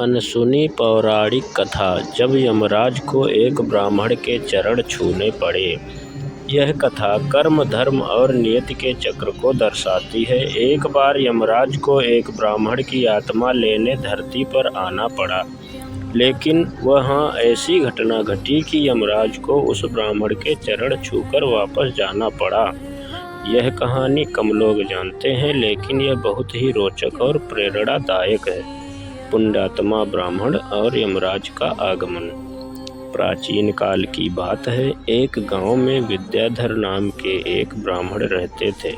अनसुनी पौराणिक कथा। जब यमराज को एक ब्राह्मण के चरण छूने पड़े। यह कथा कर्म, धर्म और नियति के चक्र को दर्शाती है। एक बार यमराज को एक ब्राह्मण की आत्मा लेने धरती पर आना पड़ा, लेकिन वहाँ ऐसी घटना घटी कि यमराज को उस ब्राह्मण के चरण छूकर वापस जाना पड़ा। यह कहानी कम लोग जानते हैं, लेकिन यह बहुत ही रोचक और प्रेरणादायक है। पुण्यात्मा ब्राह्मण और यमराज का आगमन। प्राचीन काल की बात है। एक गांव में विद्याधर नाम के एक ब्राह्मण रहते थे।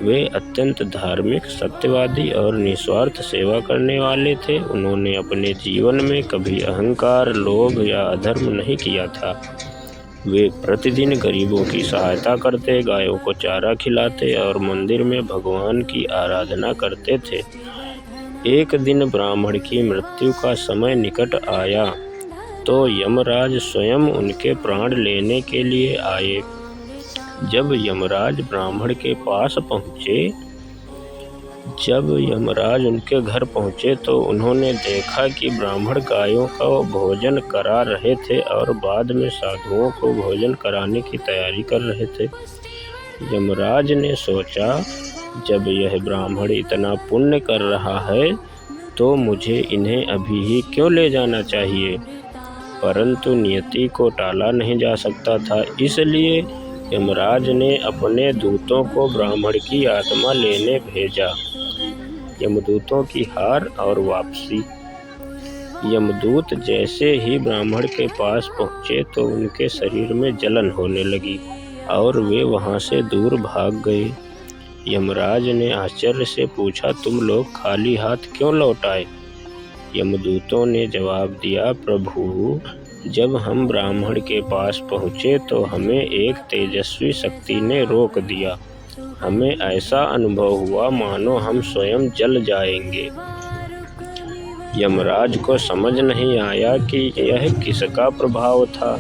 वे अत्यंत धार्मिक, सत्यवादी और निस्वार्थ सेवा करने वाले थे। उन्होंने अपने जीवन में कभी अहंकार, लोभ या अधर्म नहीं किया था। वे प्रतिदिन गरीबों की सहायता करते, गायों को चारा खिलाते और मंदिर में भगवान की आराधना करते थे। एक दिन ब्राह्मण की मृत्यु का समय निकट आया तो यमराज स्वयं उनके प्राण लेने के लिए आए। जब यमराज उनके घर पहुँचे तो उन्होंने देखा कि ब्राह्मण गायों का भोजन करा रहे थे और बाद में साधुओं को भोजन कराने की तैयारी कर रहे थे। यमराज ने सोचा, जब यह ब्राह्मण इतना पुण्य कर रहा है तो मुझे इन्हें अभी ही क्यों ले जाना चाहिए। परंतु नियति को टाला नहीं जा सकता था, इसलिए यमराज ने अपने दूतों को ब्राह्मण की आत्मा लेने भेजा। यमदूतों की हार और वापसी। यमदूत जैसे ही ब्राह्मण के पास पहुँचे तो उनके शरीर में जलन होने लगी और वे वहाँ से दूर भाग गए। यमराज ने आश्चर्य से पूछा, तुम लोग खाली हाथ क्यों लौट आए? यमदूतों ने जवाब दिया, प्रभु, जब हम ब्राह्मण के पास पहुँचे तो हमें एक तेजस्वी शक्ति ने रोक दिया। हमें ऐसा अनुभव हुआ मानो हम स्वयं जल जाएंगे। यमराज को समझ नहीं आया कि यह किसका प्रभाव था,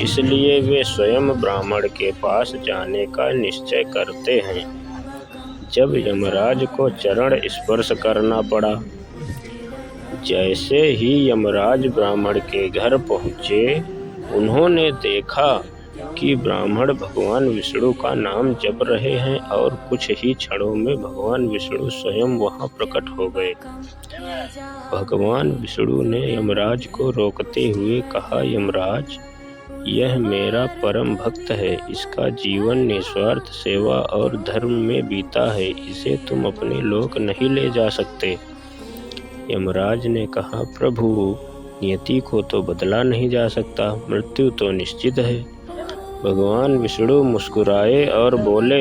इसलिए वे स्वयं ब्राह्मण के पास जाने का निश्चय करते हैं। जब यमराज को चरण स्पर्श करना पड़ा। जैसे ही यमराज ब्राह्मण के घर पहुँचे, उन्होंने देखा कि ब्राह्मण भगवान विष्णु का नाम जप रहे हैं और कुछ ही क्षणों में भगवान विष्णु स्वयं वहां प्रकट हो गए। भगवान विष्णु ने यमराज को रोकते हुए कहा, यमराज, यह मेरा परम भक्त है। इसका जीवन निस्वार्थ सेवा और धर्म में बीता है। इसे तुम अपने लोक नहीं ले जा सकते। यमराज ने कहा, प्रभु, नियति को तो बदला नहीं जा सकता, मृत्यु तो निश्चित है। भगवान विष्णु मुस्कुराए और बोले,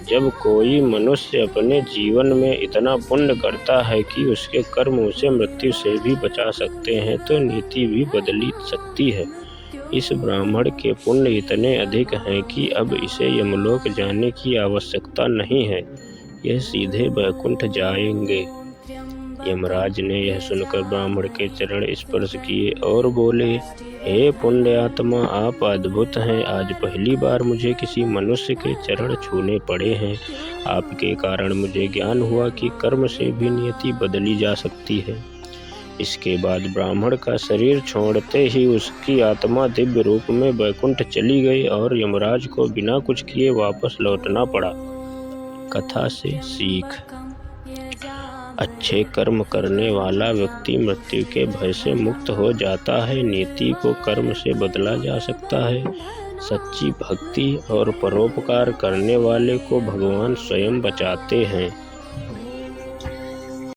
जब कोई मनुष्य अपने जीवन में इतना पुण्य करता है कि उसके कर्म उसे मृत्यु से भी बचा सकते हैं, तो नीति भी बदली सकती है। इस ब्राह्मण के पुण्य इतने अधिक हैं कि अब इसे यमलोक जाने की आवश्यकता नहीं है। यह सीधे वैकुंठ जाएंगे। यमराज ने यह सुनकर ब्राह्मण के चरण स्पर्श किए और बोले, हे पुण्यात्मा, आप अद्भुत हैं। आज पहली बार मुझे किसी मनुष्य के चरण छूने पड़े हैं। आपके कारण मुझे ज्ञान हुआ कि कर्म से भी नियति बदली जा सकती है। इसके बाद ब्राह्मण का शरीर छोड़ते ही उसकी आत्मा दिव्य रूप में वैकुंठ चली गई और यमराज को बिना कुछ किए वापस लौटना पड़ा। कथा से सीख। अच्छे कर्म करने वाला व्यक्ति मृत्यु के भय से मुक्त हो जाता है। नीति को कर्म से बदला जा सकता है। सच्ची भक्ति और परोपकार करने वाले को भगवान स्वयं बचाते हैं।